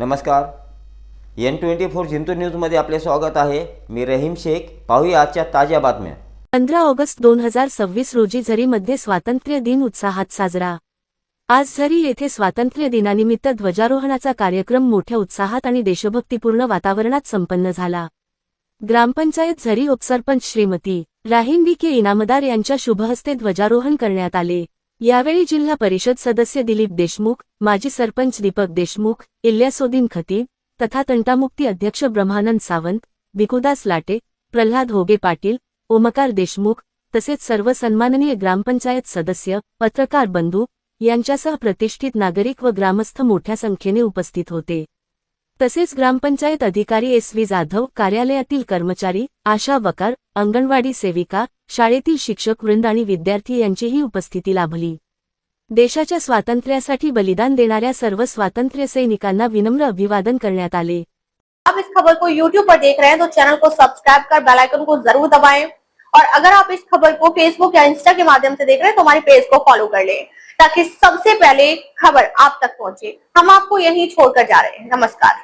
नमस्कार, N24 जिंतूर न्यूजमध्ये आपले स्वागत आहे। मी रहीम शेख। पाहूया आजच्या ताज्या बातम्या। 15 ऑगस्ट 2026 रोजी झरीमध्ये स्वातंत्र्य दिन उत्साहात साजरा। आज झरी येथे स्वातंत्र्य दिनानिमित्त ध्वजारोहणाचा कार्यक्रम मोठ्या उत्साहात आणि देशभक्तीपूर्ण वातावरणात संपन्न झाला। ग्रामपंचायत झरी उपसरपंच श्रीमती राहीम विखे इनामदार यांच्या शुभहस्ते ध्वजारोहण करण्यात आले। यावेळी जिल्हा परिषद सदस्य दिलीप देशमुख, माजी सरपंच दीपक देशमुख, इल्यासोद्दीन खतीब तथा तंटामुक्ती अध्यक्ष ब्रह्मानंद सावंत, भिकुदास लाटे, प्रल्हाद होगे पाटील, ओमकार देशमुख तसेच सर्व सन्माननीय ग्रामपंचायत सदस्य, पत्रकार बंधू यांच्यासह प्रतिष्ठित नागरिक व ग्रामस्थ मोठ्या संख्येने उपस्थित होते। तसेच ग्रामपंचायत अधिकारी SV जाधव, कार्यालयातील कर्मचारी, आशा वकार, अंगणवाडी सेविका, शाळेतील शिक्षक वृंद आणि विद्यार्थी यांचीही उपस्थिती लाभली। देशाच्या स्वातंत्र्यासाठी बलिदान देणाऱ्या सर्व स्वातंत्र्य सैनिकांना विनम्र अभिवादन करण्यात आले। आप इस खबर को YouTube पर देख रहे हैं तो चैनल को सब्सक्राइब कर बेल आइकन को जरूर दबाएं और अगर आप इस खबर को Facebook या इंस्टा के माध्यम से देख रहे हैं तो हमारे पेज को फॉलो कर लें ताकि सबसे पहले खबर आप तक पहुंचे। हम आपको यहीं छोड़कर जा रहे हैं। नमस्कार।